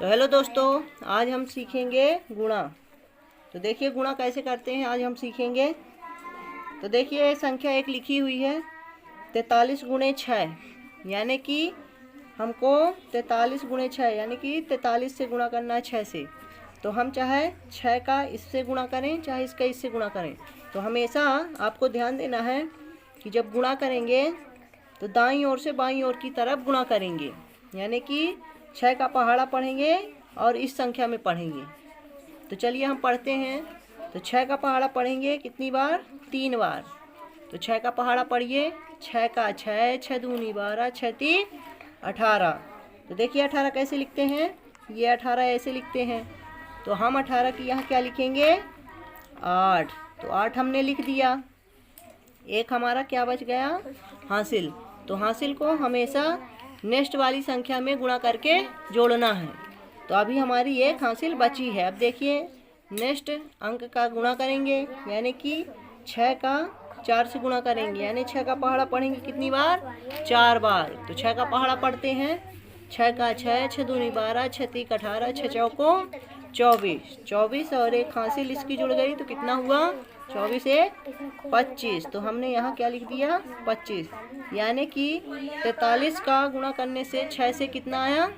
तो हेलो दोस्तों, आज हम सीखेंगे गुणा। तो देखिए गुणा कैसे करते हैं आज हम सीखेंगे। तो देखिए संख्या एक लिखी हुई है 43 गुणे 6, यानी कि हमको 43 गुणे 6 यानी कि 43 से गुणा करना है 6 से। तो हम चाहे 6 का इससे गुणा करें चाहे इसका इससे गुणा करें। तो हमेशा आपको ध्यान देना है कि जब गुणा करेंगे तो दाईं ओर से बाईं ओर की तरफ गुणा करेंगे, यानी कि 6 का पहाड़ा पढ़ेंगे और इस संख्या में पढ़ेंगे। तो चलिए हम पढ़ते हैं। तो 6 का पहाड़ा पढ़ेंगे कितनी बार? 3 बार। तो 6 का पहाड़ा पढ़िए। 6 का 6, 6 दूनी 12, 6 तीन 18। तो देखिए 18 कैसे लिखते हैं, ये 18 ऐसे लिखते हैं। तो हम 18 की यहाँ क्या लिखेंगे? 8। तो 8 हमने लिख दिया। एक हमारा क्या बच गया? हासिल। तो हासिल को हमेशा नेक्स्ट वाली संख्या में गुणा करके जोड़ना है। तो अभी हमारी एक हासिल बची है। अब देखिए नेक्स्ट अंक का गुणा करेंगे, यानी कि 6 का 4 से गुणा करेंगे, यानी 6 का पहाड़ा पढ़ेंगे कितनी बार? 4 बार। तो 6 का पहाड़ा पढ़ते हैं। 6 का 6, 6 दूनी 12, 6 तीन 18, 6 चौको 24। 24 और एक हासिल इसकी जुड़ गई तो कितना हुआ? 24 से 25। तो हमने यहाँ क्या लिख दिया? 25। यानी कि 43 का गुणा करने से 6 से कितना आया?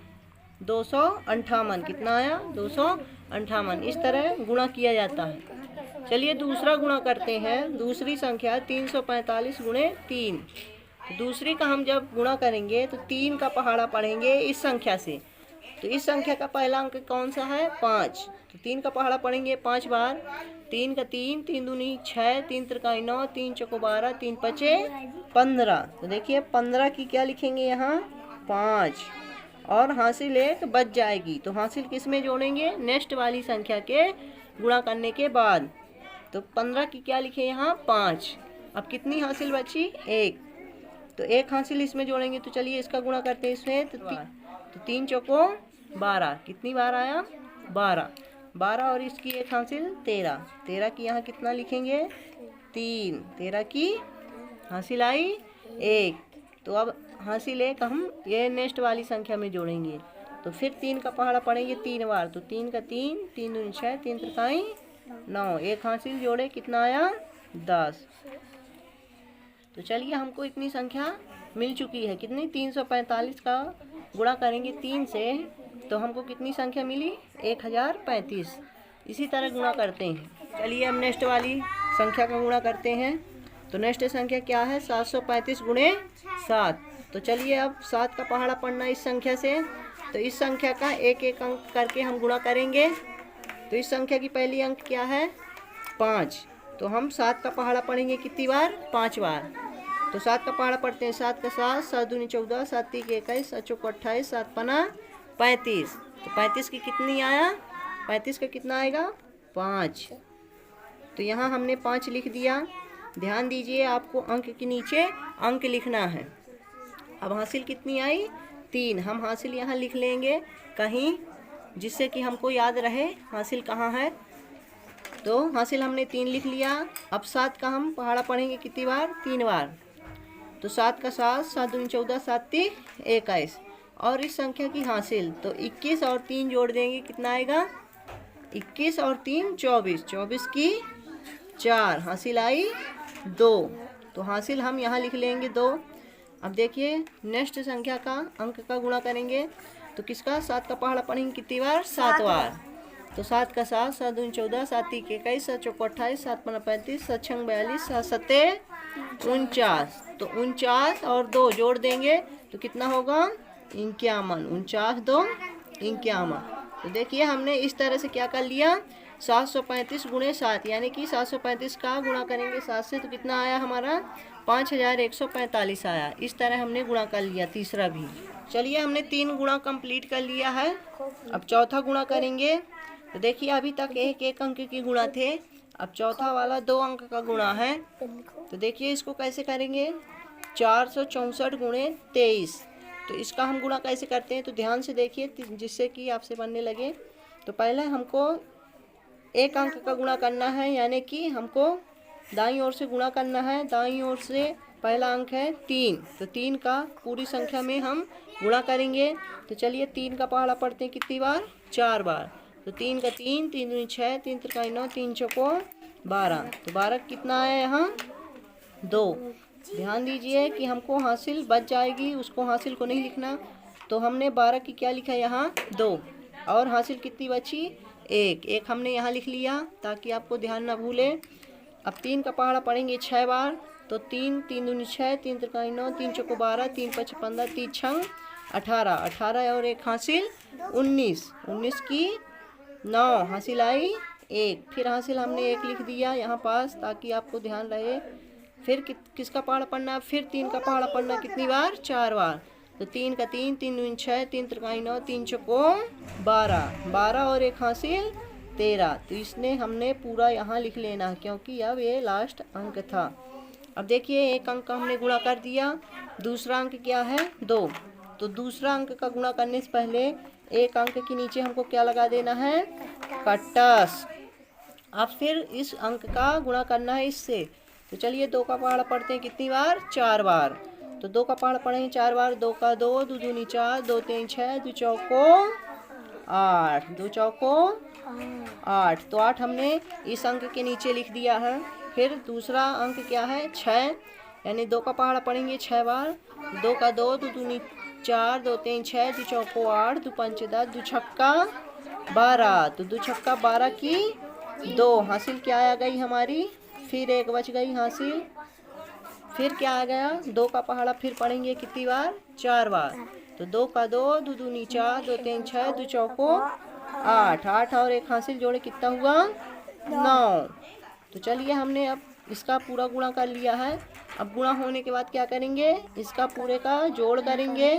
258। कितना आया? 258। इस तरह गुणा किया जाता है। चलिए दूसरा गुणा करते हैं। दूसरी संख्या 345 गुणे 3। दूसरी का हम जब गुणा करेंगे तो 3 का पहाड़ा पढ़ेंगे इस संख्या से। तो इस संख्या का पहला अंक कौन सा है? 5। तो 3 का पहाड़ा पढ़ेंगे 5 बार। 3 का 3, 3 दूनी 6, 3 त्रिकाई 9, 3 चौको 12, 3 पचे 15। तो देखिए 15 की क्या लिखेंगे यहाँ? 5। और हासिल एक बच जाएगी। तो हासिल किस में जोड़ेंगे? नेक्स्ट वाली संख्या के गुणा करने के बाद। तो 15 की क्या लिखे यहाँ? 5। अब कितनी हासिल बची? 1। तो एक हासिल इसमें जोड़ेंगे। तो चलिए इसका गुणा करते हैं इसमें। तो 3 चौको 12। कितनी बार आया? 12। 12 और इसकी एक हासिल 13। 13 की यहाँ कितना लिखेंगे? 3। 13 की हासिल आई 1। तो अब हासिल एक हम ये नेक्स्ट वाली संख्या में जोड़ेंगे। तो फिर 3 का पहाड़ा पढ़ेंगे 3 बार। तो 3 का 3, 3 दूनी 6, 3 त्रिकाई 9। एक हासिल जोड़े कितना आया? 10। तो चलिए हमको इतनी संख्या मिल चुकी है। कितनी? 345 का गुणा करेंगे 3 से तो हमको कितनी संख्या मिली? 1035। इसी तरह गुणा करते हैं। चलिए हम नेक्स्ट वाली संख्या का गुणा करते हैं। तो नेक्स्ट संख्या क्या है? 735 गुणे 7। तो चलिए अब 7 का पहाड़ा पढ़ना इस संख्या से। तो इस संख्या का एक एक अंक करके हम गुणा करेंगे। तो इस संख्या की पहली अंक क्या है? 5। तो हम 7 का पहाड़ा पढ़ेंगे कितनी बार? 5 बार। तो 7 का पहाड़ा पढ़ते हैं। 7 का 7, 7 दूनी 14, 7 तीन 21, 7 चौको 28, 7 पना 35। तो 35 की कितनी आया? 35 का कितना आएगा? 5। तो यहाँ हमने 5 लिख दिया। ध्यान दीजिए आपको अंक के नीचे अंक लिखना है। अब हासिल कितनी आई? 3। हम हासिल यहाँ लिख लेंगे कहीं जिससे कि हमको याद रहे हासिल कहाँ है। तो हासिल हमने 3 लिख लिया। अब 7 का हम पहाड़ा पढ़ेंगे कितनी बार? 3 बार। तो 7 का 7, 7 दूनी 14, 7 तीन 21। और इस संख्या की हासिल तो 21 और 3 जोड़ देंगे कितना आएगा? 21 और 3 24। 24 की 4। हासिल आई 2। तो हासिल हम यहाँ लिख लेंगे 2। अब देखिए नेक्स्ट संख्या का अंक का गुणा करेंगे। तो किसका? 7 का पहाड़ा पढ़ेंगे कितनी बार? 7 बार। तो 7 का 7, 7 दूनी 14, 7 तीन 21, 7 चौको 28, 7 पना 35, 7 छंग 42, 7 सत्ते 49। तो 49 और 2 जोड़ देंगे तो कितना होगा? 51। 49 2 51। तो देखिए हमने इस तरह से क्या कर लिया? 735 गुणे 7, यानी कि 735 का गुणा करेंगे 7 से तो कितना आया हमारा? 5145 आया। इस तरह हमने गुणा कर लिया तीसरा भी। चलिए हमने 3 गुणा कंप्लीट कर लिया है। अब चौथा गुणा करेंगे। तो देखिए अभी तक एक एक अंक की गुणा थे। अब चौथा वाला 2 अंक का गुणा है। तो देखिए इसको कैसे करेंगे? 464 गुणे 23। तो इसका हम गुणा कैसे करते हैं? तो ध्यान से देखिए जिससे कि आपसे बनने लगे। तो पहले हमको एक अंक का गुणा करना है, यानी कि हमको दाईं ओर से गुणा करना है। दाईं ओर से पहला अंक है 3। तो 3 का पूरी संख्या में हम गुणा करेंगे। तो चलिए 3 का पहाड़ा पढ़ते हैं कितनी बार, 4 बार। तो 3 का 3, 3 दूनी 6, 3 त्रिकाई 9, 3 चौको 12। तो 12 कितना है यहाँ 2। ध्यान दीजिए कि हमको हासिल बच जाएगी, उसको हासिल को नहीं लिखना। तो हमने 12 की क्या लिखा यहाँ 2, और हासिल कितनी बची 1 हमने यहाँ लिख लिया ताकि आपको ध्यान ना भूले। अब 3 का पहाड़ा पढ़ेंगे 6 बार। तो 3, 3 दूनी 6, 3 त्रिकाई 9, 3 चौको 12, 3 पच 15, 3 छंग 18, 18 और 1 हासिल 19, 19 की 9 हासिल आई 1। फिर हासिल हमने 1 लिख दिया यहाँ पास ताकि आपको ध्यान रहे। फिर किसका पहाड़ा पढ़ना, फिर 3 का पहाड़ा पढ़ना कितनी बार, 4 बार। तो 3 का 3, 3 दूनी 6, 3 त्रिकाई 9, 3 चौको 12, 12 और 1 हासिल 13। तो इसने हमने पूरा यहाँ लिख लेना क्योंकि अब ये लास्ट अंक था। अब देखिए 1 अंक का हमने गुणा कर दिया, दूसरा अंक क्या है 2। तो दूसरा अंक का गुणा करने से पहले 1 अंक के नीचे हमको क्या लगा देना है, कटस। अब फिर इस अंक का गुणा करना है इससे। तो चलिए 2 का पहाड़ा पढ़ते हैं कितनी बार, 4 बार। तो 2 का पहाड़ा पढ़ेंगे 4 बार। 2 का 2, 2 दूनी 4, 2 3 6, 2 चौको 8, 2 चौको 8। तो 8 हमने इस अंक के नीचे लिख दिया है। फिर दूसरा अंक क्या है 6, यानी 2 का पहाड़ा पढ़ेंगे 6 बार। 2 का 2, 2 दूनी 4, 2 3 6, 2 चौको 8, 2 पंच 10, 2 छक्का 12। तो 2 छक्का 12 की 2 हासिल क्या आ गई हमारी, फिर 1 बच गई हासिल। फिर क्या आ गया 2 का पहाड़ा फिर पढ़ेंगे कितनी बार, 4 बार। तो 2 का 2, 2 दूनी 4, 2 3 6, 2 चौको 8, 8 और 1 हासिल जोड़े कितना हुआ 9। तो चलिए हमने अब इसका पूरा गुणा कर लिया है। अब गुणा होने के बाद क्या करेंगे, इसका पूरे का जोड़ करेंगे।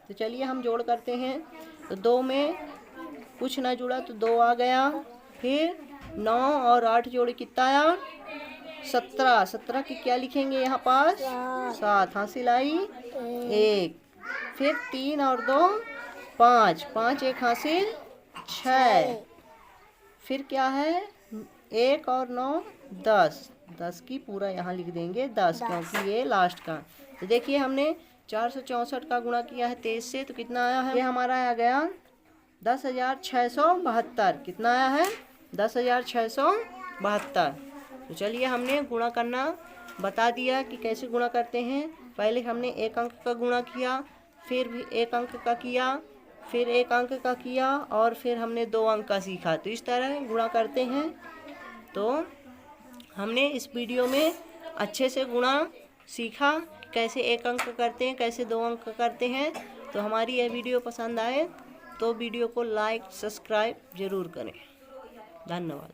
तो चलिए हम जोड़ करते हैं। तो 2 में कुछ ना जुड़ा तो 2 आ गया। फिर 9 और 8 जोड़े कितना आया 17, 17 की क्या लिखेंगे यहाँ पास 7 हासिल आई 1। फिर 3 और 2 5, 5 1 हासिल 6। फिर क्या है 1 और 9 10, 10 की पूरा यहाँ लिख देंगे 10 क्योंकि ये लास्ट का। तो देखिए हमने 464 का गुणा किया है 23 से, तो कितना आया है, ये हमारा आ गया 10,672। कितना आया है 10,672। तो चलिए हमने गुणा करना बता दिया कि कैसे गुणा करते हैं। पहले हमने 1 अंक का गुणा किया, फिर भी 1 अंक का किया, फिर 1 अंक का किया, और फिर हमने 2 अंक का सीखा। तो इस तरह गुणा करते हैं। तो हमने इस वीडियो में अच्छे से गुणा सीखा, कैसे 1 अंक करते हैं, कैसे 2 अंक करते हैं। तो हमारी यह वीडियो पसंद आए तो वीडियो को लाइक सब्सक्राइब ज़रूर करें। धन्यवाद।